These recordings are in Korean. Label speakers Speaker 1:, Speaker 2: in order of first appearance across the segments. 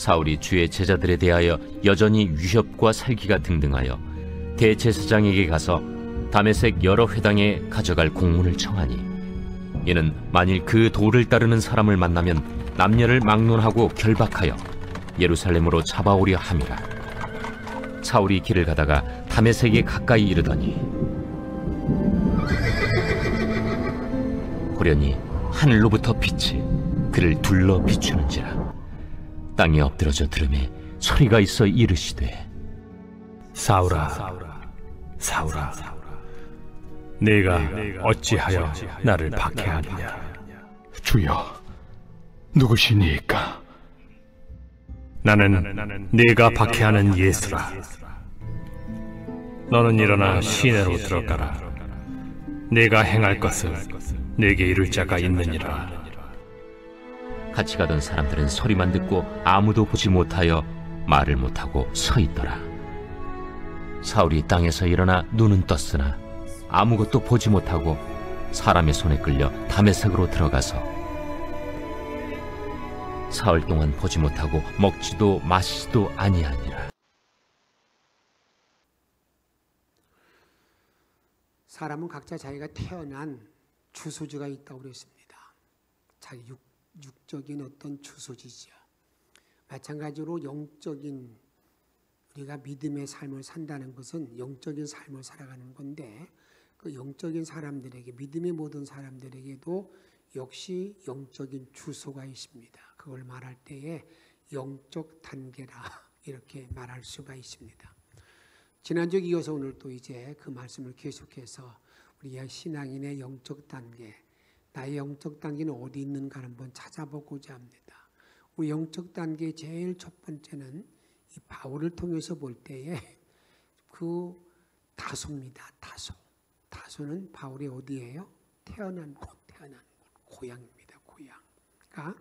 Speaker 1: 사울이 주의 제자들에 대하여 여전히 위협과 살기가 등등하여 대제사장에게 가서 다메섹 여러 회당에 가져갈 공문을 청하니, 이는 만일 그 도를 따르는 사람을 만나면 남녀를 막론하고 결박하여 예루살렘으로 잡아오려 함이라. 사울이 길을 가다가 다메섹에 가까이 이르더니 호련히 하늘로부터 빛이 그를 둘러 비추는지라. 땅에 엎드러져 들으매 소리가 있어 이르시되,
Speaker 2: 사울아, 사울아, 네가 어찌하여 나를 박해하느냐?
Speaker 3: 주여, 누구시니까?
Speaker 2: 나는 네가 박해하는 예수라. 너는 일어나 시내로 들어가라. 네가 행할 것을 네게 이룰 자가 있느니라.
Speaker 1: 같이 가던 사람들은 소리만 듣고 아무도 보지 못하여 말을 못하고 서 있더라. 사울이 땅에서 일어나 눈은 떴으나 아무것도 보지 못하고 사람의 손에 끌려 다메섹으로 들어가서 사흘 동안 보지 못하고 먹지도 마시지도 아니하니라.
Speaker 4: 사람은 각자 자기가 태어난 주소지가 있다고 그랬습니다. 자기 육적인 어떤 주소지죠. 마찬가지로 영적인, 우리가 믿음의 삶을 산다는 것은 영적인 삶을 살아가는 건데, 그 영적인 사람들에게, 믿음의 모든 사람들에게도 역시 영적인 주소가 있습니다. 그걸 말할 때에 영적 단계라 이렇게 말할 수가 있습니다. 지난주에 이어서 오늘 또 이제 그 말씀을 계속해서 우리의 신앙인의 영적 단계, 나의 영적 단계는 어디 있는가 한번 찾아보고자 합니다. 우리 영적 단계의 제일 첫 번째는 이 바울을 통해서 볼 때에 그 다소입니다. 다소는 바울이 어디예요? 태어난 곳, 고향입니다. 고향. 그러니까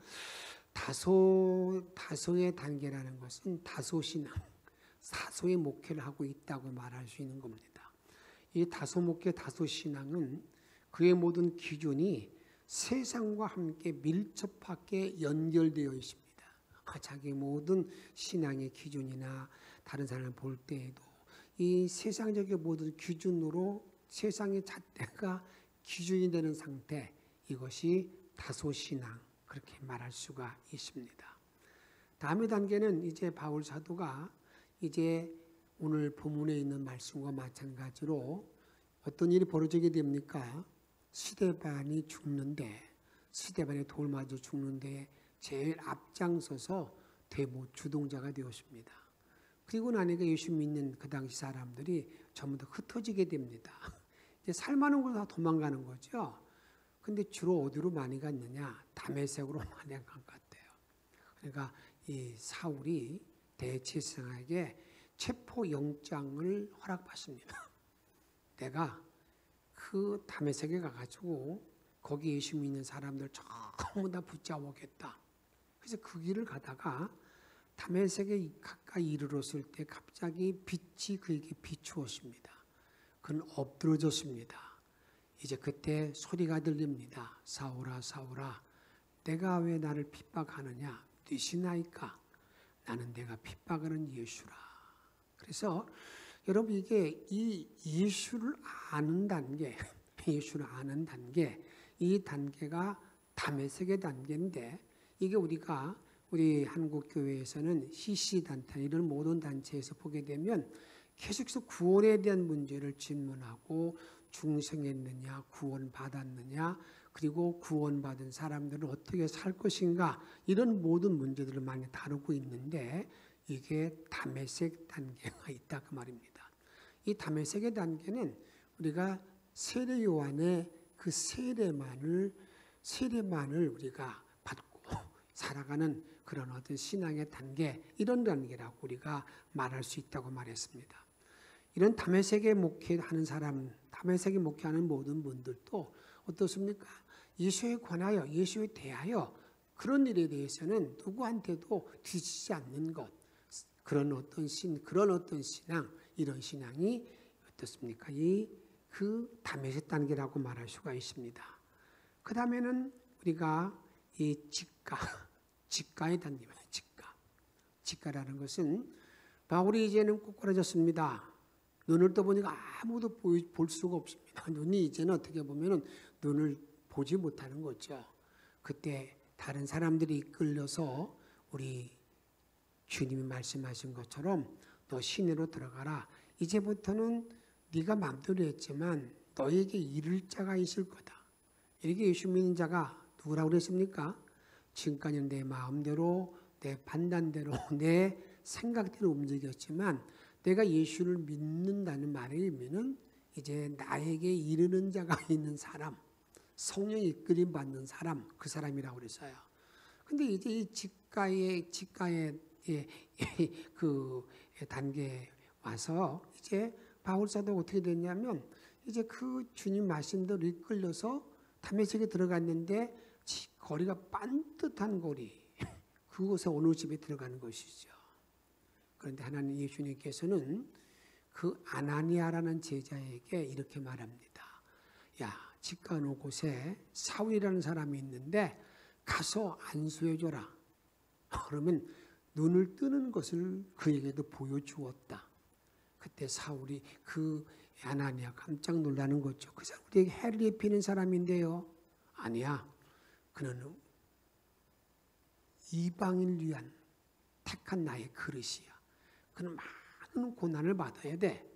Speaker 4: 다소의 단계라는 것은 다소신앙, 다소의 목회를 하고 있다고 말할 수 있는 겁니다. 이 다소 목회, 다소신앙은 그의 모든 기준이 세상과 함께 밀접하게 연결되어 있습니다. 자기 모든 신앙의 기준이나 다른 사람을 볼 때에도 이 세상적인 모든 기준으로 세상의 잣대가 기준이 되는 상태, 이것이 다소신앙, 그렇게 말할 수가 있습니다. 다음의 단계는 이제 바울 사도가 이제 오늘 본문에 있는 말씀과 마찬가지로 어떤 일이 벌어지게 됩니까? 스데반이 죽는데, 스데반이 돌 맞아 죽는데 제일 앞장서서 대모 주동자가 되었습니다. 그리고 나니까 예수 믿는 그 당시 사람들이 전부 다 흩어지게 됩니다. 이제 살만한 곳으로 다 도망가는 거죠. 근데 주로 어디로 많이 갔느냐? 다메섹으로 많이 간 것 같아요. 그러니까 이 사울이 대제사장에게 체포영장을 허락받습니다. 내가 그 다메섹에 가가지고 거기 예수 믿는 사람들 전부 다 붙잡아오겠다. 그래서 그 길을 가다가 다메섹에 가까이 이르렀을 때 갑자기 빛이 그에게 비추었습니다. 그는 엎드러졌습니다. 이제 그때 소리가 들립니다. 사울아, 사울아, 내가 왜 나를 핍박하느냐? 뉘시나이까? 나는 내가 핍박하는 예수라. 그래서 여러분, 이게 이 예수를 아는 단계, 예수를 아는 단계, 이 단계가 다메섹의 단계인데, 이게 우리 한국 교회에서는 CC 단체, 이런 모든 단체에서 보게 되면 계속해서 구원에 대한 문제를 질문하고, 중생했느냐, 구원받았느냐, 그리고 구원받은 사람들은 어떻게 살 것인가, 이런 모든 문제들을 많이 다루고 있는데, 이게 다메섹 단계가 있다 그 말입니다. 이 다메섹의 단계는 우리가 세례 요한의 그 세례만을 우리가 받고 살아가는 그런 어떤 신앙의 단계, 이런 단계라고 우리가 말할 수 있다고 말했습니다. 이런 다메섹에 목회하는 사람, 다메섹에 목회하는 모든 분들도 어떻습니까? 예수에 관하여, 예수에 대하여 그런 일에 대해서는 누구한테도 뒤지지 않는 것, 그런 어떤 신앙, 이런 신앙이 어떻습니까? 그 다메섹 단계라고 말할 수가 있습니다. 그 다음에는 우리가 이 직가의 단계입니다. 직가라는 것은 바울이 이제는 꼬꾸라졌습니다. 눈을 떠보니까 아무도 볼 수가 없습니다. 눈이 이제는 어떻게 보면 눈을 보지 못하는 거죠. 그때 다른 사람들이 이끌려서 우리 주님이 말씀하신 것처럼 너 시내로 들어가라. 이제부터는 네가 마음대로 했지만 너에게 이를 자가 있을 거다. 이렇게 예수 믿는 자가 누구라고 그랬습니까? 지금까지는 내 마음대로 내 판단대로 내 생각대로 움직였지만 내가 예수를 믿는다는 말의 의미는 이제 나에게 이르는 자가 있는 사람, 성령이 이끌림 받는 사람, 그 사람이라고 그랬어요. 근데 이제 이 직가의 그 단계에 와서 이제 바울 사도가 어떻게 됐냐면 이제 그 주님 말씀대로 이끌려서 다메섹에 들어갔는데 거리가 반듯한 거리, 그곳에 어느 집에 들어가는 것이죠. 그런데 하나님 예수님께서는 그 아나니아라는 제자에게 이렇게 말합니다. 야, 직가 어느 곳에 사울이라는 사람이 있는데 가서 안수해줘라. 그러면 눈을 뜨는 것을 그에게도 보여주었다. 그때 사울이 그 아나니아 깜짝 놀라는 거죠. 그 사람 우리에게 해를 입히는 사람인데요. 아니야. 그는 이방인을 위한 택한 나의 그릇이야. 그는 많은 고난을 받아야 돼.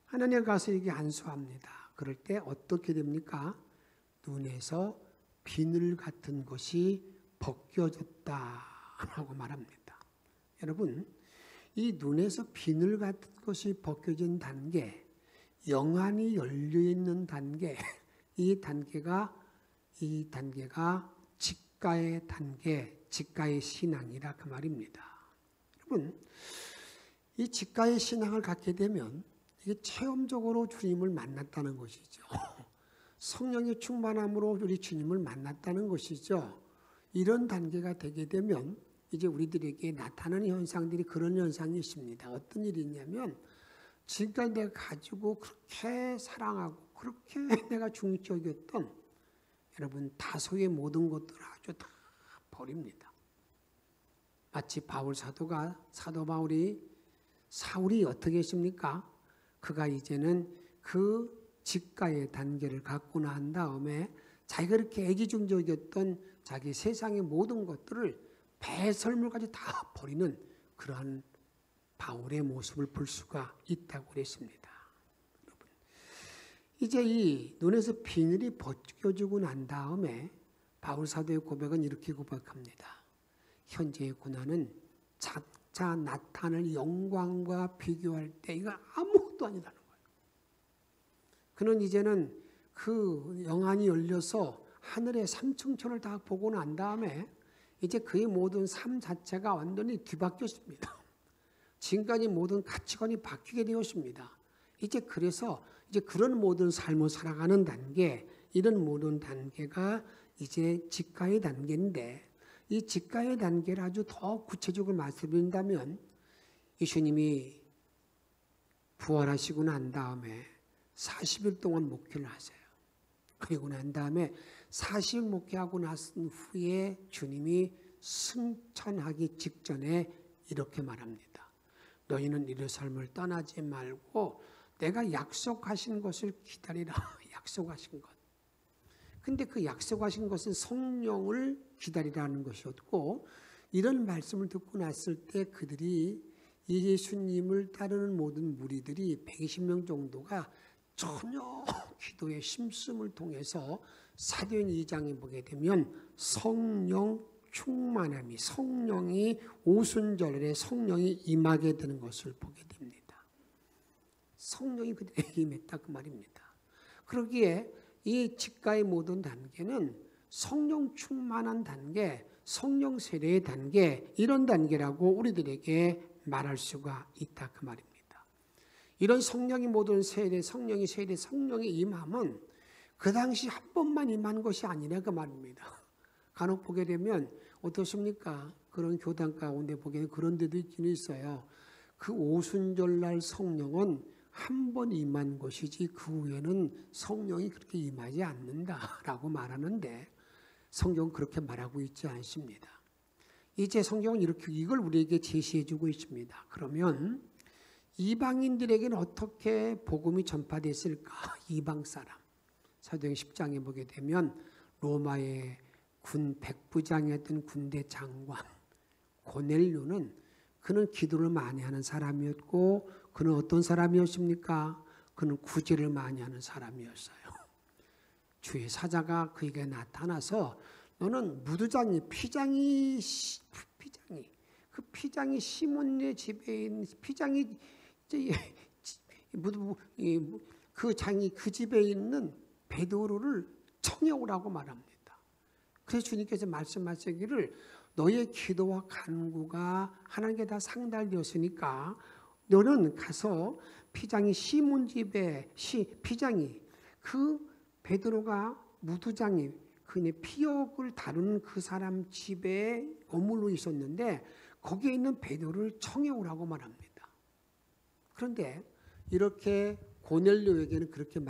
Speaker 4: 하나님 가서 이게 안수합니다. 그럴 때 어떻게 됩니까? 눈에서 비늘 같은 것이 벗겨졌다라고 말합니다. 여러분, 이 눈에서 비늘 같은 것이 벗겨진 단계, 영안이 열려 있는 단계, 이 단계가 직가의 단계, 직가의 신앙이라 그 말입니다. 여러분, 이 직가의 신앙을 갖게 되면 이게 체험적으로 주님을 만났다는 것이죠. 성령의 충만함으로 우리 주님을 만났다는 것이죠. 이런 단계가 되게 되면 이제 우리들에게 나타나는 현상들이 그런 현상이 있습니다. 어떤 일이 있냐면 지금까지 내가 가지고 그렇게 사랑하고 그렇게 내가 중적이었던 여러분 다소의 모든 것들을 아주 다 버립니다. 마치 바울 사도 바울이 사울이 어떻게 했습니까? 그가 이제는 그 직가의 단계를 갖고 난 다음에 자기가 그렇게 애기중적이었던 자기 세상의 모든 것들을 배설물까지 다 버리는 그러한 바울의 모습을 볼 수가 있다고 그랬습니다. 여러분, 이제 이 눈에서 비늘이 벗겨지고 난 다음에 바울 사도의 고백은 이렇게 고백합니다. 현재의 고난은 자차 나타날 영광과 비교할 때 이거 아무것도 아니라는 거예요. 그는 이제는 그 영안이 열려서 하늘의 삼층천을 다 보고 난 다음에 이제 그의 모든 삶 자체가 완전히 뒤바뀌었습니다. 지금까지 모든 가치관이 바뀌게 되었습니다. 이제 그래서 이제 그런 모든 삶을 살아가는 단계, 이런 모든 단계가 이제 직가의 단계인데 이 직가의 단계를 아주 더 구체적으로 말씀드린다면 예수님이 부활하시고 난 다음에 40일 동안 목회를 하세요. 그리고 난 다음에 40일 목회하고 나선 후에 주님이 승천하기 직전에 이렇게 말합니다. 너희는 이런 삶을 떠나지 말고 내가 약속하신 것을 기다리라. 약속하신 것. 근데 그 약속하신 것은 성령을 기다리라는 것이었고 이런 말씀을 듣고 났을 때 그들이 예수님을 따르는 모든 무리들이 120명 정도가 전혀 기도의 심씀을 통해서 사도행 2장에 보게 되면 성령 충만함이 성령이 오순절에 성령이 임하게 되는 것을 보게 됩니다. 성령이 그들에게 임했다 그 말입니다. 그러기에 이 직가의 모든 단계는 성령 충만한 단계, 성령 세례의 단계 이런 단계라고 우리들에게 말할 수가 있다 그 말입니다. 이런 성령이 모든 세례, 성령이 임함은 그 당시 한 번만 임한 것이 아니라 그 말입니다. 간혹 보게 되면 어떻습니까? 그런 교단 가운데 보게 되면 그런 데도 있기는 있어요. 그 오순절날 성령은 한 번 임한 것이지 그 후에는 성령이 그렇게 임하지 않는다라고 말하는데 성경은 그렇게 말하고 있지 않습니다. 이제 성경은 이렇게 이걸 우리에게 제시해 주고 있습니다. 그러면 이방인들에게는 어떻게 복음이 전파됐을까? 이방 사람. 사도행 10장에 보게 되면 로마의 군 백부장이었던 군대 장관 고넬료는 그는 기도를 많이 하는 사람이었고 그는 어떤 사람이었습니까? 그는 구제를 많이 하는 사람이었어요. 주의 사자가 그에게 나타나서 너는 무두장이 피장이 시몬의 집에 있는 피장이 그 장이 그 집에 있는 베드로를 청해오라고 말합니다. 그래서 주님께서 말씀하시기를 너의 기도와 간구가 하나님께 다 상달되었으니까 너는 가서 피장이 시몬 집에 피장이 그 베드로가 무두장이 그의 피역을 다루는 그 사람 집에 어물로 있었는데 거기에 있는 베드로를 청해오라고 말합니다. 그런데 이렇게 고넬료에게는 그렇게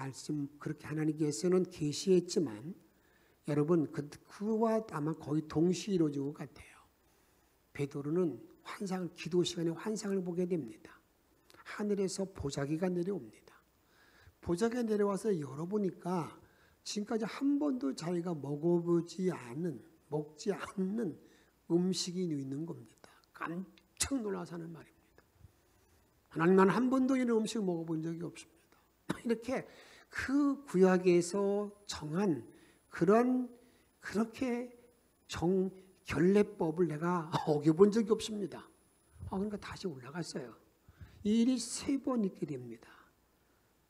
Speaker 4: 하나님께서는 계시했지만 여러분 그와 아마 거의 동시에 이루어진 것 같아요. 베드로는 기도 시간에 환상을 보게 됩니다. 하늘에서 보자기가 내려옵니다. 보자기가 내려와서 열어보니까 지금까지 한 번도 자기가 먹지 않는 음식이 있는 겁니다. 깜짝 놀라서 하는 말입니다. 하나님, 나는 한 번도 이런 음식을 먹어본 적이 없습니다. 이렇게 그 구약에서 정한 그렇게 결례법을 내가 어겨본 적이 없습니다. 그러니까 다시 올라갔어요. 이 일이 3번 있게 됩니다.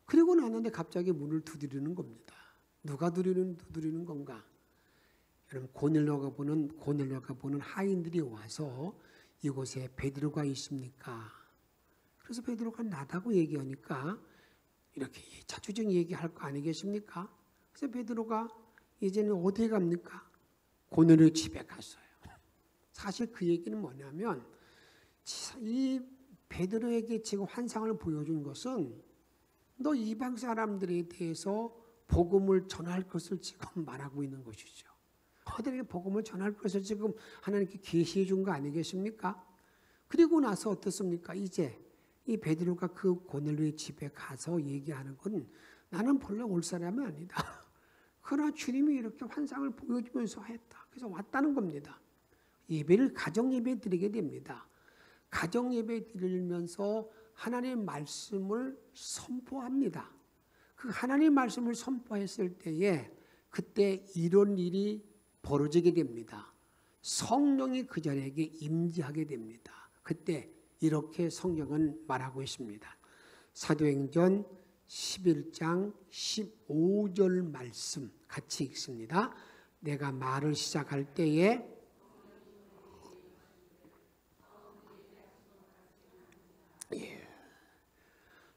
Speaker 4: 그리고 나는데 갑자기 문을 두드리는 겁니다. 누가 두드리는 건가? 여러분 고넬료가 보는 하인들이 와서 이곳에 베드로가 있습니까? 그래서 베드로가 나다고 얘기하니까 이렇게 자주적인 얘기할 거 아니겠습니까? 그래서 베드로가 이제는 어디에 갑니까? 고넬료 집에 갔어요. 사실 그 얘기는 뭐냐면 이 베드로에게 지금 환상을 보여준 것은 너 이방 사람들에 대해서 복음을 전할 것을 지금 말하고 있는 것이죠. 그들에게 복음을 전할 것을 지금 하나님께 계시해 준 거 아니겠습니까? 그리고 나서 어떻습니까? 이제 이 베드로가 그 고넬료의 집에 가서 얘기하는 건 나는 본래 올 사람이 아니다. 그러나 주님이 이렇게 환상을 보여주면서 했다. 그래서 왔다는 겁니다. 가정 예배 드리게 됩니다. 가정 예배 드리면서 하나님의 말씀을 선포합니다. 그 하나님의 말씀을 선포했을 때에 그때 이런 일이 벌어지게 됩니다. 성령이 그 자리에게 임재하게 됩니다. 그때 이렇게 성경은 말하고 있습니다. 사도행전 11장 15절 말씀 같이 읽습니다. 내가 말을 시작할 때에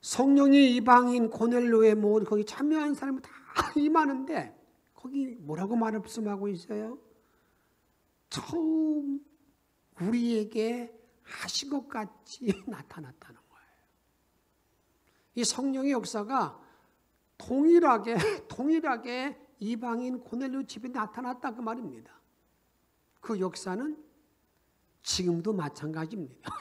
Speaker 4: 성령이 이방인 고넬료의 모든 거기 참여한 사람이 다 임하는데 거기 뭐라고 말씀하고 있어요? 처음 우리에게 하신 것 같이 나타났다는 거예요. 이 성령의 역사가 동일하게 이방인 고넬료 집에 나타났다 그 말입니다. 그 역사는 지금도 마찬가지입니다.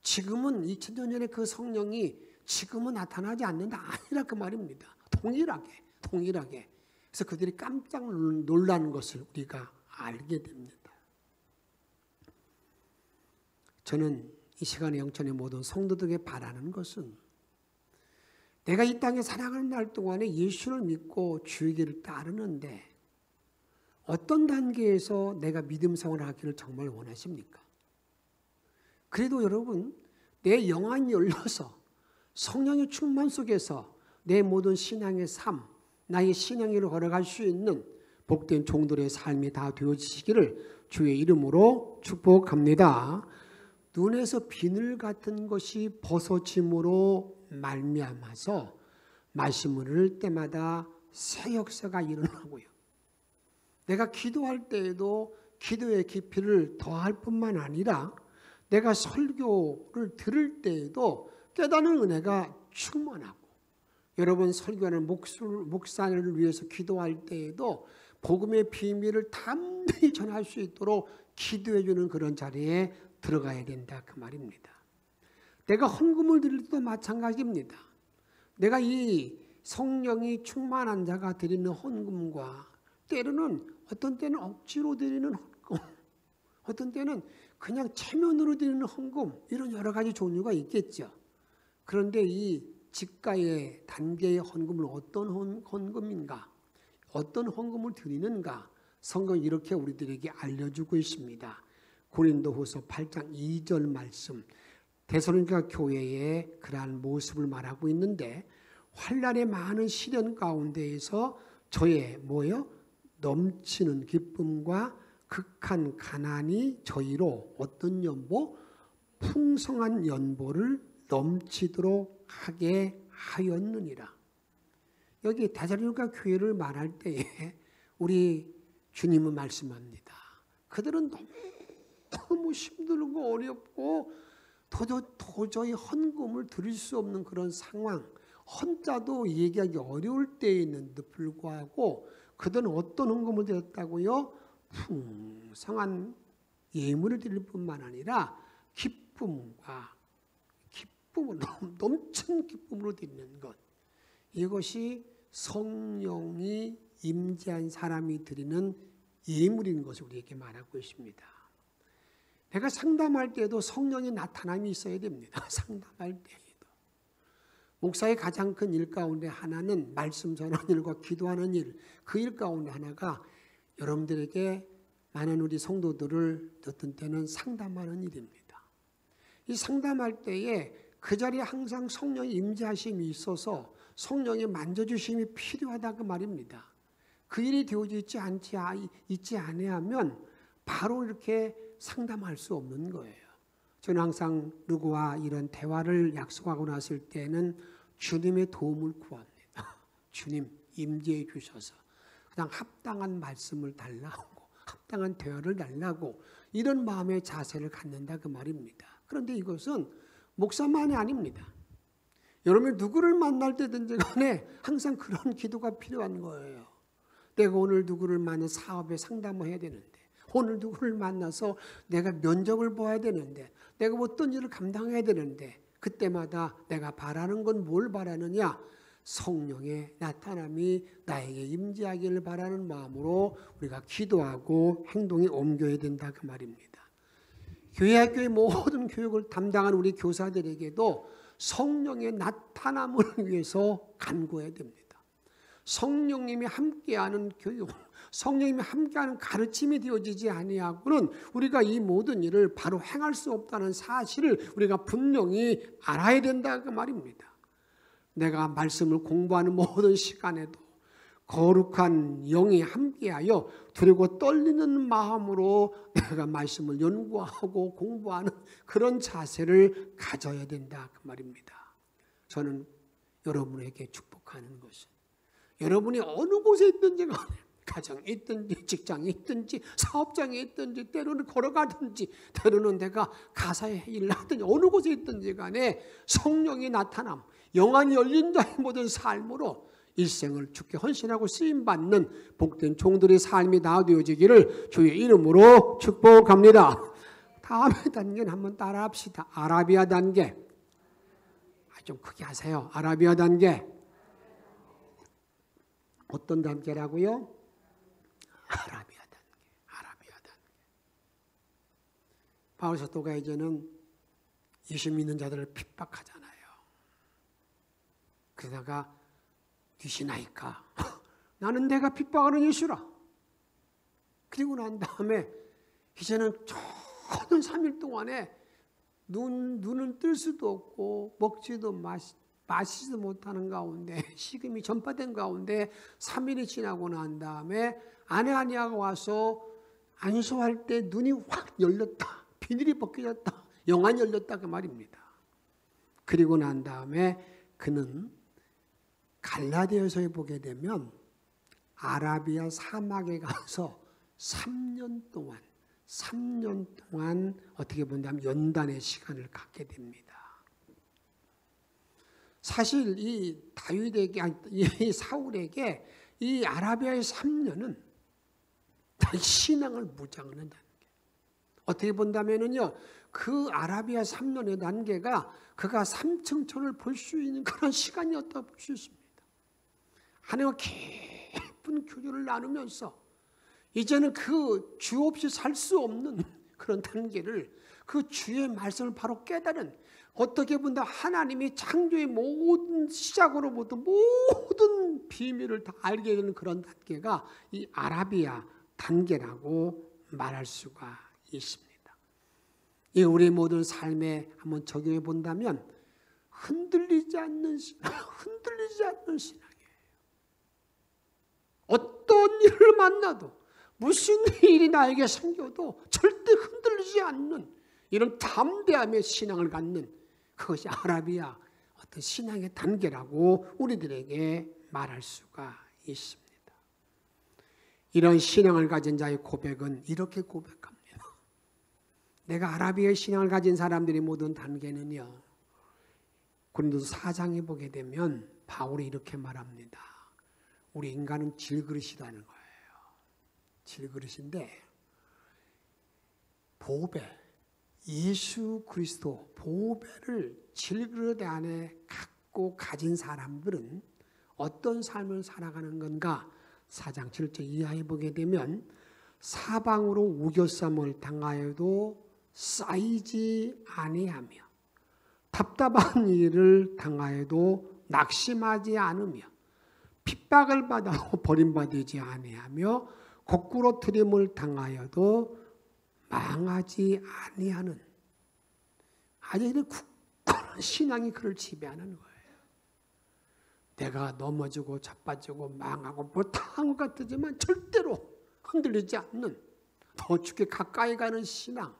Speaker 4: 지금은 2000년 전에 그 성령이 지금은 나타나지 않는다 아니라 그 말입니다. 동일하게. 그래서 그들이 깜짝 놀라는 것을 우리가 알게 됩니다. 저는 이 시간에 영천의 모든 성도들에게 바라는 것은 내가 이 땅에 살아가는 날 동안에 예수를 믿고 주의 길을 따르는데 어떤 단계에서 내가 믿음 생활을 하기를 정말 원하십니까? 그래도 여러분 내 영안이 열려서 성령의 충만 속에서 내 모든 신앙의 삶, 나의 신앙의 길을 걸어갈 수 있는 복된 종들의 삶이 다 되어지시기를 주의 이름으로 축복합니다. 눈에서 비늘 같은 것이 벗어짐으로 말미암아서 말씀을 들을 때마다 새 역사가 일어나고요. 내가 기도할 때에도 기도의 깊이를 더할 뿐만 아니라 내가 설교를 들을 때에도 깨닫는 은혜가 충만하고 여러분 설교하는 목사를 위해서 기도할 때에도 복음의 비밀을 담대히 전할 수 있도록 기도해 주는 그런 자리에 들어가야 된다 그 말입니다. 내가 헌금을 드릴 때도 마찬가지입니다. 내가 이 성령이 충만한 자가 드리는 헌금과 때로는 어떤 때는 억지로 드리는 헌금, 어떤 때는 그냥 체면으로 드리는 헌금, 이런 여러 가지 종류가 있겠죠. 그런데 이 직가의 단계의 헌금은 어떤 헌금인가, 어떤 헌금을 드리는가, 성경이 이렇게 우리들에게 알려주고 있습니다. 고린도후서 8장 2절 말씀, 데살로니가 교회의 그러한 모습을 말하고 있는데, 환난의 많은 시련 가운데에서 저의 넘치는 기쁨과 극한 가난이 저희로 어떤 연보? 풍성한 연보를 넘치도록 하게 하였느니라. 여기 데살로니가 교회를 말할 때에 우리 주님은 말씀합니다. 그들은 너무 힘들고 어렵고 도저히 헌금을 드릴 수 없는 그런 상황, 헌자도 얘기하기 어려울 때에 있는데 불구하고 그들은 어떤 헌금을 드렸다고요? 풍성한 예물을 드릴 뿐만 아니라 기쁨과 기쁨을 넘친 기쁨으로 드리는 것, 이것이 성령이 임재한 사람이 드리는 예물인 것을 우리에게 말하고 있습니다. 내가 상담할 때도 성령의 나타남이 있어야 됩니다. 상담할 때에도. 목사의 가장 큰 일 가운데 하나는 말씀 전하는 일과 기도하는 일, 그 일 가운데 하나가 여러분들에게 많은 우리 성도들을 어떤 때는 상담하는 일입니다. 이 상담할 때에 그 자리에 항상 성령의 임재하심이 있어서 성령의 만져주심이 필요하다 그 말입니다. 그 일이 되어지지 있지 아니하면 바로 이렇게 상담할 수 없는 거예요. 저는 항상 누구와 이런 대화를 약속하고 났을 때는 주님의 도움을 구합니다. 주님 임재해 주셔서 그냥 합당한 말씀을 달라고, 합당한 대화를 달라고, 이런 마음의 자세를 갖는다 그 말입니다. 그런데 이것은 목사만이 아닙니다. 여러분이 누구를 만날 때든지 간에 항상 그런 기도가 필요한 거예요. 내가 오늘 누구를 만나 사업에 상담을 해야 되는데, 오늘 누구를 만나서 내가 면접을 봐야 되는데, 내가 어떤 일을 감당해야 되는데, 그때마다 내가 바라는 건 뭘 바라느냐? 성령의 나타남이 나에게 임재하기를 바라는 마음으로 우리가 기도하고 행동에 옮겨야 된다 그 말입니다. 교회 학교의 모든 교육을 담당한 우리 교사들에게도 성령의 나타남을 위해서 간구해야 됩니다. 성령님이 함께하는 교육, 성령님이 함께하는 가르침이 되어지지 아니하고는 우리가 이 모든 일을 바로 행할 수 없다는 사실을 우리가 분명히 알아야 된다 그 말입니다. 내가 말씀을 공부하는 모든 시간에도 거룩한 영이 함께하여 두려고 떨리는 마음으로 내가 말씀을 연구하고 공부하는 그런 자세를 가져야 된다 그 말입니다. 저는 여러분에게 축복하는 것은 여러분이 어느 곳에 있든지 간에, 가정에 있든지 직장에 있든지 사업장에 있든지 때로는 걸어가든지 때로는 내가 가사에 일을 하든지 어느 곳에 있든지 간에 성령의 나타남, 영안이 열린 자의 모든 삶으로 일생을 주께 헌신하고 쓰임받는 복된 종들의 삶이 나되어지기를 주의 이름으로 축복합니다. 다음에 단계는 한번 따라합시다. 아라비아 단계. 좀 크게 하세요. 아라비아 단계. 어떤 단계라고요? 아라비아 단계. 아라비아 단계. 바울 사도가 이제는 예수 믿는 자들을 핍박하잖아요. 그러다가 귀신하니까 나는 내가 핍박하는 예수라. 그리고 난 다음에 이제는 저는 3일 동안에 눈은 뜰 수도 없고 먹지도 마시지도 못하는 가운데 식음이 전파된 가운데 3일이 지나고 난 다음에 아내 아니아가 와서 안수할 때 눈이 확 열렸다. 비늘이 벗겨졌다. 영안이 열렸다 그 말입니다. 그리고 난 다음에 그는 갈라디아서에 보게 되면 아라비아 사막에 가서 3년 동안 어떻게 본다면 연단의 시간을 갖게 됩니다. 사실 이 다윗에게, 이 사울에게 이 아라비아의 3년은 신앙을 무장하는 단계. 어떻게 본다면은요, 그 아라비아 3년의 단계가 그가 삼층천을 볼 수 있는 그런 시간이었다고 볼 수 있습니다. 하나님과 깊은 교류를 나누면서 이제는 그 주 없이 살 수 없는 그런 단계를, 그 주의 말씀을 바로 깨달은, 어떻게 본다 하나님이 창조의 모든 시작으로부터 모든 비밀을 다 알게 되는 그런 단계가 이 아라비아 단계라고 말할 수가 있습니다. 이 우리 모든 삶에 한번 적용해 본다면 흔들리지 않는 신앙이에요. 어떤 일을 만나도, 무슨 일이 나에게 생겨도 절대 흔들리지 않는 이런 담대함의 신앙을 갖는, 그것이 아라비아 어떤 신앙의 단계라고 우리들에게 말할 수가 있습니다. 이런 신앙을 가진 자의 고백은 이렇게 고백합니다. 내가 아라비아의 신앙을 가진 사람들의 모든 단계는요, 고린도서 4장에 보게 되면 바울이 이렇게 말합니다. 우리 인간은 질그릇이라는 거예요. 질그릇인데 보배, 예수 그리스도 보배를 질그릇 안에 갖고 가진 사람들은 어떤 삶을 살아가는 건가? 4장 7절 이하에 보게 되면 사방으로 우겨쌈을 당하여도 쌓이지 아니하며 답답한 일을 당하여도 낙심하지 않으며 핍박을 받아 버림받지 아니하며 거꾸로 트림을 당하여도 망하지 아니하는, 아주 이런 굳건한 신앙이 그를 지배하는 거예요. 내가 넘어지고 자빠지고 망하고 못한 것 같지만 절대로 흔들리지 않는, 더 죽게 가까이 가는 신앙,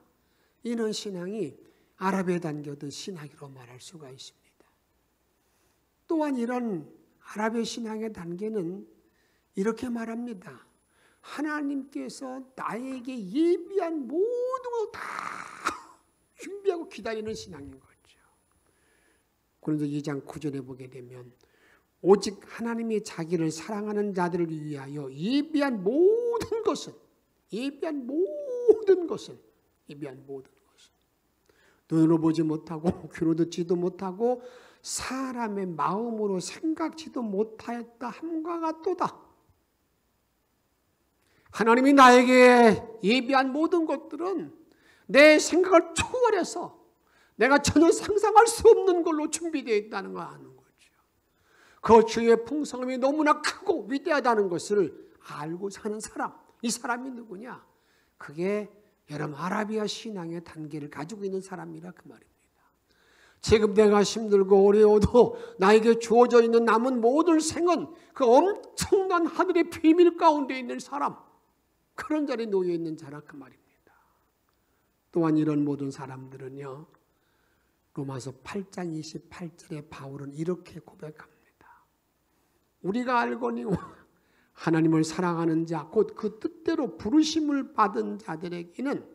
Speaker 4: 이런 신앙이 아라비아 단계 어떤 신앙이라고 말할 수가 있습니다. 또한 이런 아라비아 신앙의 단계는 이렇게 말합니다. 하나님께서 나에게 예비한 모든 걸 다 준비하고 기다리는 신앙인 거죠. 고린도 2장 9절에 보게 되면 오직 하나님이 자기를 사랑하는 자들을 위하여 예비한 모든 것은 눈으로 보지 못하고 귀로 듣지도 못하고 사람의 마음으로 생각지도 못하였다 함과 같도다. 하나님이 나에게 예비한 모든 것들은 내 생각을 초월해서 내가 전혀 상상할 수 없는 걸로 준비되어 있다는 걸 아는 거죠. 그 주의 풍성함이 너무나 크고 위대하다는 것을 알고 사는 사람, 이 사람이 누구냐? 그게 여러분 아라비아 신앙의 단계를 가지고 있는 사람이라 그 말입니다. 지금 내가 힘들고 어려워도 나에게 주어져 있는 남은 모든 생은 그 엄청난 하늘의 비밀 가운데 있는 사람, 그런 자리에 놓여 있는 자라 그 말입니다. 또한 이런 모든 사람들은요, 로마서 8장 28절에 바울은 이렇게 고백합니다. 우리가 알거니 하나님을 사랑하는 자, 곧 그 뜻대로 부르심을 받은 자들에게는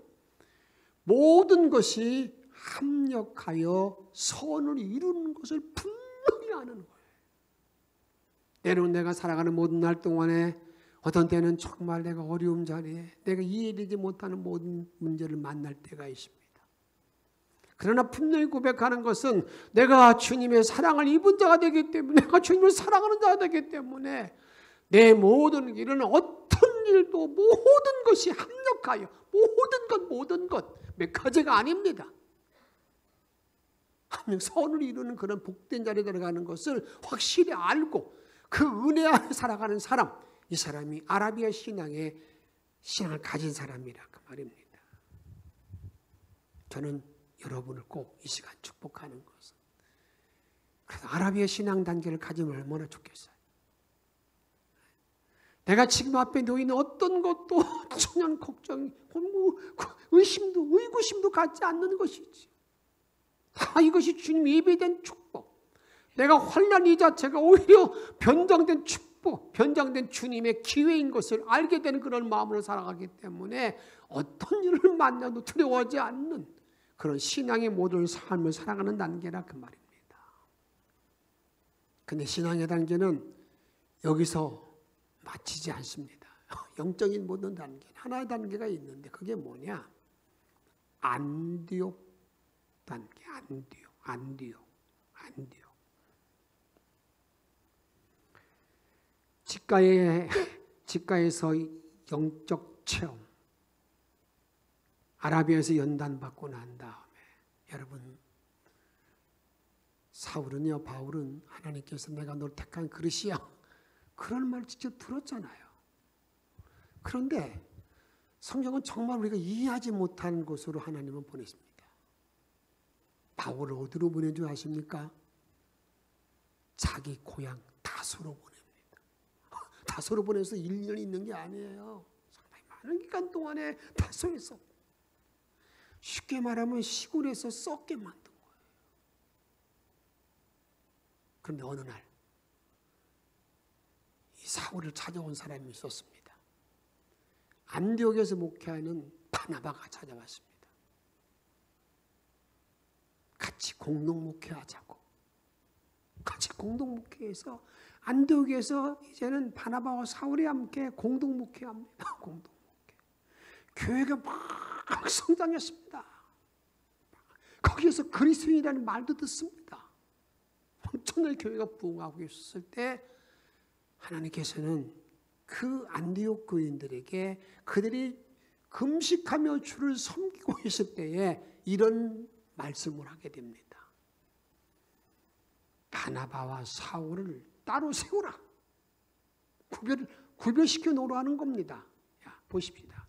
Speaker 4: 모든 것이 합력하여 선을 이루는 것을 분명히 아는 거예요. 때로는 내가 살아가는 모든 날 동안에 어떤 때는 정말 내가 어려운 자리에 내가 이해되지 못하는 모든 문제를 만날 때가 있습니다. 그러나 분명히 고백하는 것은 내가 주님의 사랑을 입은 자가 되기 때문에, 내가 주님을 사랑하는 자가 되기 때문에 내 모든 일은 어떤 일도 모든 것이 합력하여 모든 것 몇 가지가 아닙니다. 선을 이루는 그런 복된 자리에 들어가는 것을 확실히 알고 그 은혜 안에 살아가는 사람, 이 사람이 아라비아 신앙을 가진 사람이라 그 말입니다. 저는 여러분을 꼭 이 시간 축복하는 것은, 그래서 아라비아 신앙 단계를 가지면 얼마나 좋겠어요. 내가 지금 앞에 놓이는 어떤 것도 전혀 걱정, 의심도 의구심도 갖지 않는 것이지. 다 이것이 주님 예비된 축복. 내가 환난 이 자체가 오히려 변장된 축복, 변장된 주님의 기회인 것을 알게 되는 그런 마음으로 살아가기 때문에 어떤 일을 만나도 두려워하지 않는 그런 신앙의 모든 삶을 살아가는 단계라 그 말입니다. 근데 신앙의 단계는 여기서 마치지 않습니다. 영적인 모든 단계, 하나의 단계가 있는데 그게 뭐냐? 안디옥 단계, 안디옥. 직가에서 영적 체험, 아라비아에서 연단받고 난 다음에 여러분 사울은요, 바울은 하나님께서 내가 널 택한 그릇이야, 그런 말 직접 들었잖아요. 그런데 성경은 정말 우리가 이해하지 못한 곳으로 하나님은 보냈습니다. 바울을 어디로 보낸 줄 아십니까? 자기 고향 다소로 보냅니다. 다소로 보내서 1년 있는 게 아니에요. 상당히 많은 기간 동안에 다소에서, 쉽게 말하면 시골에서 썩게 만든 거예요. 그런데 어느 날 이 사울을 찾아온 사람이 있었습니다. 안디옥에서 목회하는 바나바가 찾아왔습니다. 같이 공동 목회하자고. 같이 공동 목회해서 안디옥에서 이제는 바나바와 사울이 함께 공동 목회합니다. 공동 목회. 교회가 막 성장했습니다. 거기에서 그리스도인이라는 말도 듣습니다. 엄청나게 교회가 부흥하고 있었을 때 하나님께서는 그 안디옥 교인들에게 그들이 금식하며 주를 섬기고 있을 때에 이런 말씀을 하게 됩니다. 바나바와 사울을 따로 세우라. 구별시켜 놓으라는 겁니다. 야, 보십시다.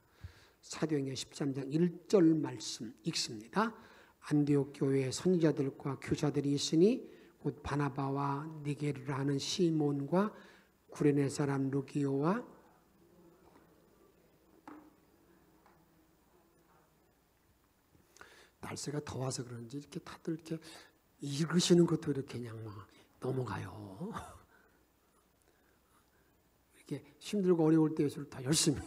Speaker 4: 사도행전 13장 1절 말씀 읽습니다. 안디옥 교회에 선지자들과 교사들이 있으니 곧 바나바와 니게르라 하는 시몬과 구레네 사람 루기오와 날씨가 더워서 그런지 이렇게 다들 이렇게 읽으시는 것도 이렇게 그냥 막 넘어가요. 이렇게 힘들고 어려울 때일수록 더 열심히.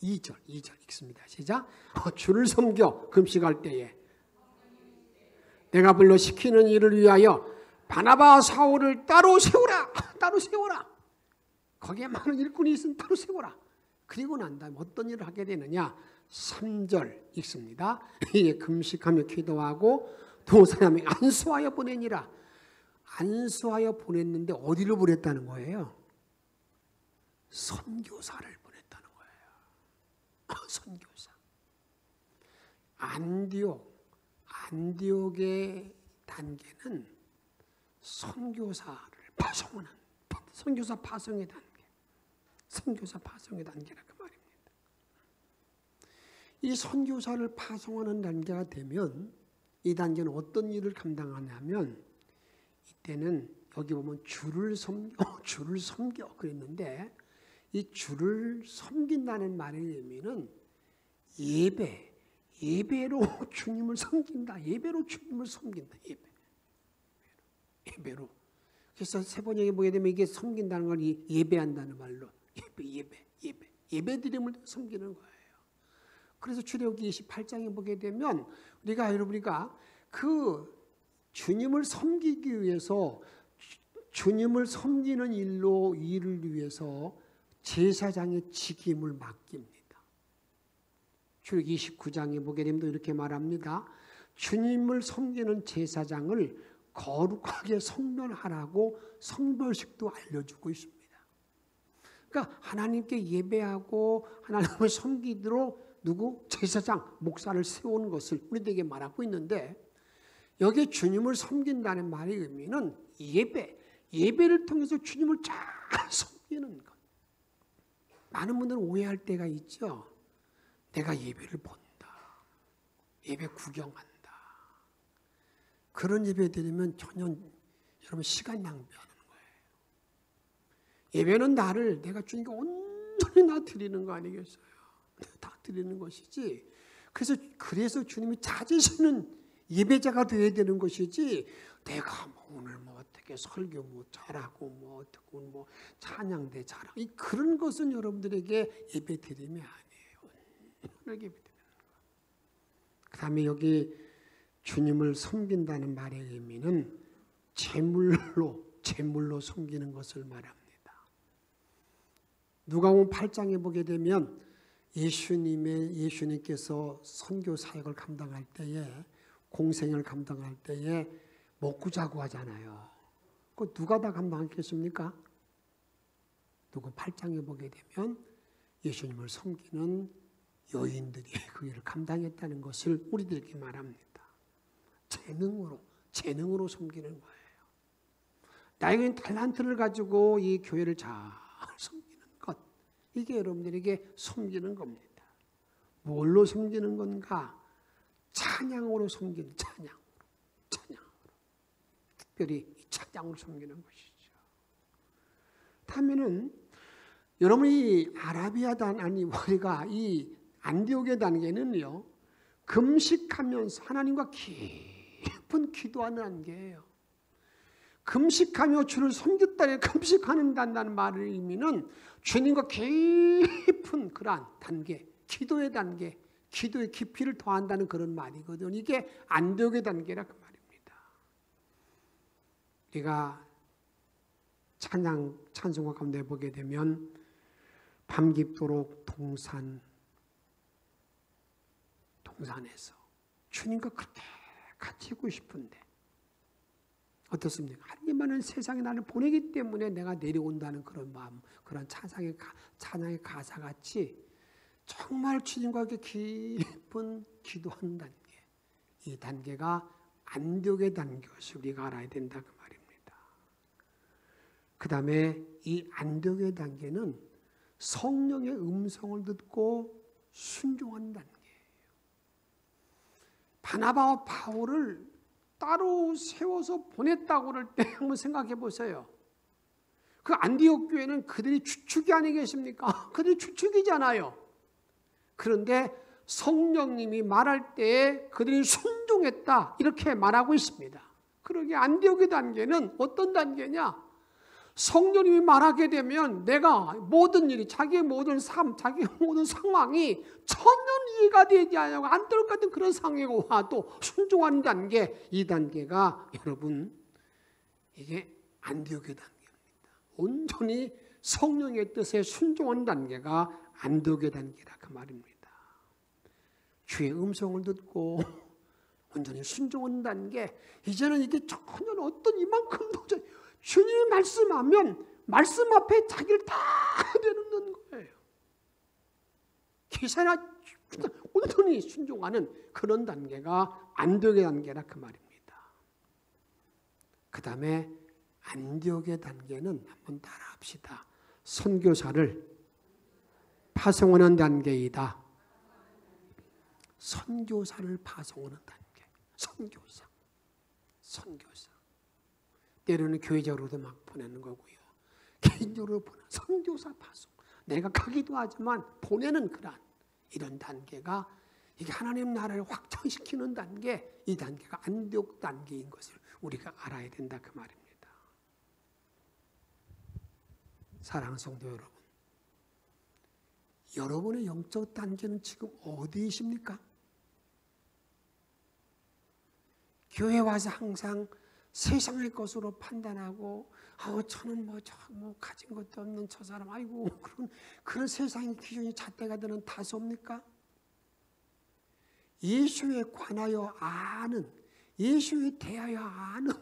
Speaker 4: 2절 읽습니다. 시작. 주를 섬겨 금식할 때에 내가 불러 시키는 일을 위하여 바나바 사울을 따로 세우라. 따로 세우라. 거기에 많은 일꾼이 있으면 따로 세우라. 그리고 난 다음에 어떤 일을 하게 되느냐. 3절 읽습니다. 이에 금식하며 기도하고 두 사람이 안수하여 보내니라. 안수하여 보냈는데 어디로 보냈다는 거예요? 선교사를 보냈다는 거예요. 선교사. 안디옥의 단계는 선교사를 파송하는, 선교사 파송의 단계, 선교사 파송의 단계라 그 말입니다. 이 선교사를 파송하는 단계가 되면 이 단계는 어떤 일을 감당하냐면 이때는 여기 보면 주를 섬겨 그랬는데 이 주를 섬긴다는 말의 의미는 예배로 주님을 섬긴다. 예배로 주님을 섬긴다. 예배로. 그래서 세 번역에 보게 되면 이게 섬긴다는 걸 예배한다는 말로 예배드림을 섬기는 거예요. 그래서 출애굽기 28장에 보게 되면 우리가 그 주님을 섬기기 위해서 주님을 섬기는 일을 위해서 제사장의 직임을 맡깁니다. 출애굽기 29장에 보게 되면 이렇게 말합니다. 주님을 섬기는 제사장을 거룩하게 성별하라고 성별식도 알려주고 있습니다. 그러니까 하나님께 예배하고 하나님을 섬기도록 제사장, 목사를 세우는 것을 우리에게 말하고 있는데 여기에 주님을 섬긴다는 말의 의미는 예배를 통해서 주님을 잘 섬기는 것. 많은 분들은 오해할 때가 있죠. 내가 예배를 본다. 예배 구경한다. 그런 예배 드리면 전혀 여러분 시간 낭비하는 거예요. 예배는 내가 주님께 온전히 나 드리는 거 아니겠어요? 다 드리는 것이지. 그래서 주님이 찾으시는 예배자가 되어야 되는 것이지. 내가 오늘 어떻게 설교 잘하고 어떻게 찬양대 잘하고 그런 것은 여러분들에게 예배 드림이 아니에요. 그 다음에 여기 주님을 섬긴다는 말의 의미는 제물로 섬기는 것을 말합니다. 누가복음 8장에 보게 되면 예수님께서 선교 사역을 감당할 때에, 공생을 감당할 때에 먹고 자고 하잖아요. 그 누가 다 감당했겠습니까? 누가 8장에 보게 되면 예수님을 섬기는 여인들이 그 일을 감당했다는 것을 우리들에게 말합니다. 재능으로 섬기는 거예요. 나에게 있는 달란트를 가지고 이 교회를 잘 섬기는 것, 이게 여러분들에게 섬기는 겁니다. 뭘로 섬기는 건가? 찬양으로 섬기는, 찬양으로. 특별히 이 찬양으로 섬기는 것이죠. 다음에는 여러분이 아라비아단, 아니 우리가 이 안디옥의 단계는요, 금식하면서 하나님과 깊은 기도하는 단계예요. 금식하며 주를 섬겼다니, 금식하는다는 말의 의미는 주님과 깊은 그러한 단계, 기도의 단계, 기도의 깊이를 더한다는 그런 말이거든요. 이게 안디옥의 단계라 그 말입니다. 우리가 찬송가 가운데 보게 되면 밤 깊도록 동산에서 주님과 그렇게 같이 있고 싶은데 어떻습니까? 하나님만은 세상에 나를 보내기 때문에 내가 내려온다는 그런 마음, 그런 찬양의 가사 같이 정말 주님과 이렇게 깊은 기도하는 단계, 이 단계가 안디옥의 단계였을 우리가 알아야 된다 그 말입니다. 그 다음에 이 안디옥의 단계는 성령의 음성을 듣고 순종하는 단계예요. 바나바와 바울을 따로 세워서 보냈다고 그럴 때 한번 생각해 보세요. 그 안디옥 교회는 그들이 주축이 아니겠습니까? 그들이 주축이잖아요. 그런데 성령님이 말할 때에 그들이 순종했다, 이렇게 말하고 있습니다. 그러게 안디옥의 단계는 어떤 단계냐? 성령님이 말하게 되면 내가 모든 일이, 자기의 모든 삶, 자기의 모든 상황이 전혀 이해가 되지 않고 안 될 것 같은 그런 상황이 와도 순종하는 단계, 이 단계가 여러분 이게 안디옥의 단계입니다. 온전히 성령의 뜻에 순종하는 단계가 안디옥의 단계라 그 말입니다. 주의 음성을 듣고 온전히 순종하는 단계, 이제는 이게 전혀 어떤 이만큼도 주님이 말씀하면 말씀 앞에 자기를 다 내놓는 거예요. 기사나 온전히 순종하는 그런 단계가 안디옥의 단계라 그 말입니다. 그 다음에 안디옥의 단계는 한번 따라합시다. 선교사를 파송하는 단계이다. 선교사를 파송하는 단계. 선교사. 때로는 교회적으로도 막 보내는 거고요. 개인적으로 보내는 선교사 파송. 내가 가기도 하지만 보내는 그런 이런 단계가 이게 하나님 나라를 확장시키는 단계, 이 단계가 안디옥 단계인 것을 우리가 알아야 된다 그 말입니다. 사랑하는 성도 여러분, 여러분의 영적 단계는 지금 어디이십니까? 교회 와서 항상 세상의 것으로 판단하고, 저는 뭐 가진 것도 없는 저 사람, 아이고 그런 세상의 기준이 잣대가 되는 다소입니까? 예수에 관하여 아는, 예수에 대하여 아는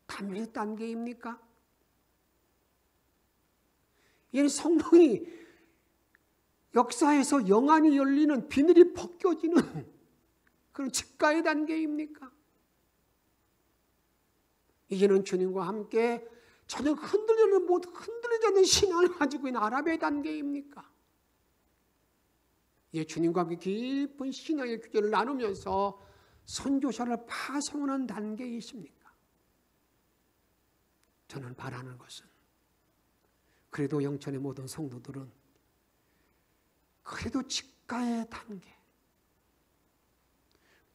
Speaker 4: 담의 단계입니까? 이는 성령이 역사에서 영안이 열리는, 비늘이 벗겨지는 그런 직가의 단계입니까? 이제는 주님과 함께 전혀 흔들리지 않는 신앙을 가지고 있는 아랍의 단계입니까? 이제 주님과 함께 깊은 신앙의 규제를 나누면서 선교사를 파송하는 단계에 있습니까? 저는 바라는 것은, 그래도 영천의 모든 성도들은 그래도 직가의 단계,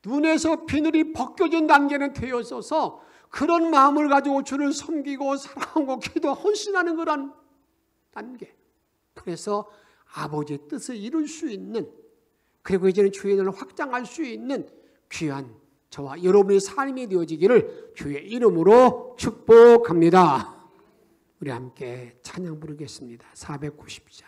Speaker 4: 눈에서 비늘이 벗겨진 단계는 되었어서 그런 마음을 가지고 주를 섬기고 사랑하고 기도 헌신하는 그런 단계. 그래서 아버지의 뜻을 이룰 수 있는, 그리고 이제는 주의 일을 확장할 수 있는 귀한 저와 여러분의 삶이 되어지기를 주의 이름으로 축복합니다. 우리 함께 찬양 부르겠습니다. 492장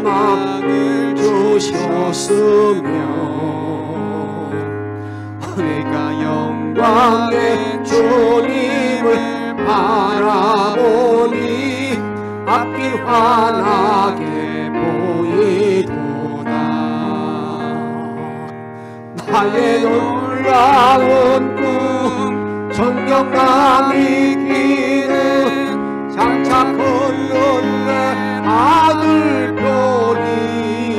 Speaker 5: 소망을 주셨으며 내가 영광의 주님을 바라보니 앞길 환하게 보이도다. 나의 놀라운 꿈 정령남 이기는 장차 걷는 내 아들 표니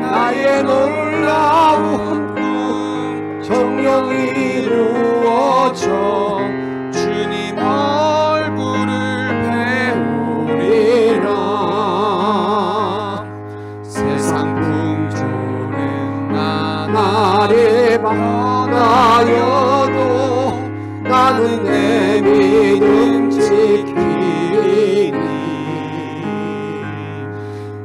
Speaker 5: 나의 놀라운 꿈 정령 이루어져 주님 얼굴을 배우리라. 세상 풍조는 나날이 변하여도 나는 내 믿음 지키니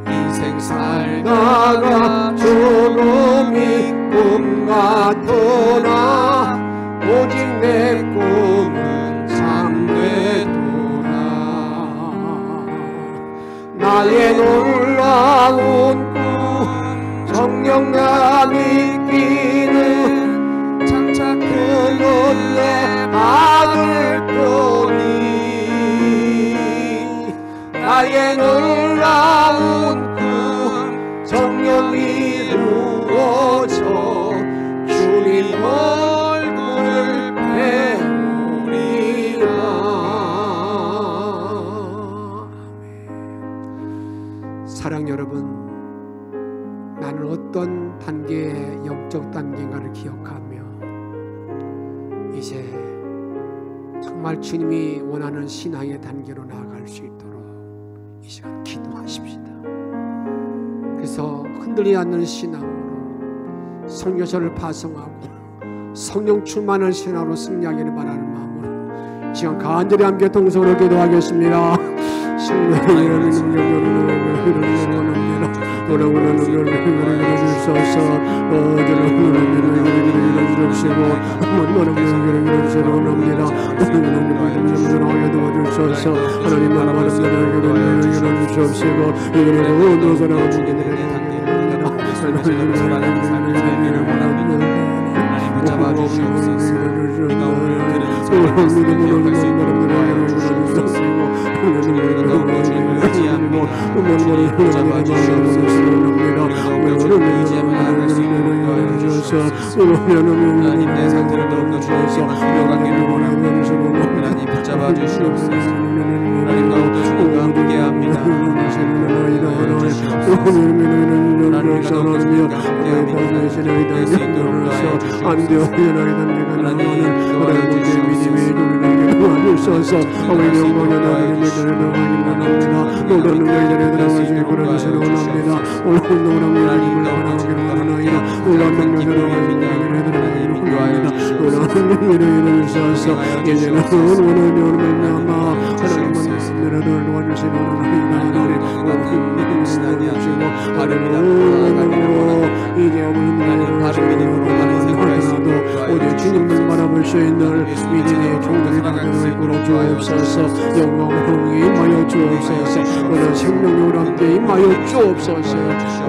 Speaker 5: 인생 살다가 죽음이 꿈 같으나 오직 내 꿈은 참되도다. 나의 놀라운 꿈 정녕 나 믿기는 장차 크는 내 아들 표니 나의 놀라운 꿈 정녕 이루어져 주님 얼굴을 배우리라. 사랑 여러분, 나는 어떤 단계의 영적 단계인가를 기억하며 이제 정말 주님이 원하는 신앙의 단계로 나아갈 수 있도록 이 시간 기도하십시다. 그래서 흔들리지 않는 신앙으로 선교사를 파송하고 성령 충만한 신앙으로 승리하기를 바라는 마음으로 이 시간 간절히 함께 동성으로 기도하겠습니다. 하나님 내 상태를 더욱더 주옵소서. 하나님 붙잡아 주시옵소서. 하나님 더욱더 주님과 함께합니다. 하나님 더욱더 주님과 함께합니다. 될 수 있도록 도와주시옵소서. 하나님 도와주시옵소서.
Speaker 4: 주셔서 아버지 영광의 나라를 원합니다. 모든 능력들에 들어가시기 원하시는 원합니다. 오늘 노랑을 원하기를 원하나이다. 오늘 능력을 원합니다. 오늘 능력을 주셔서 이제는 원하는 말미암아 하나님만 말씀대로 도와주시는 원하나이다. 이제 하나님 바른 믿음으로 가는 생활할 수 있도록 오직 주님을 바라볼 수 있는 믿음의 종들이 되도록 이끌어 주옵소서. 영광으로 임하여 주옵소서. 오늘 생명력으로 함께 임하여 주옵소서.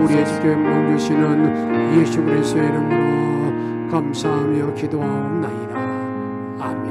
Speaker 4: 우리의 지켜명 주시는 예수 그리스도의 이름으로 감사하며 기도하옵나이다. 아멘.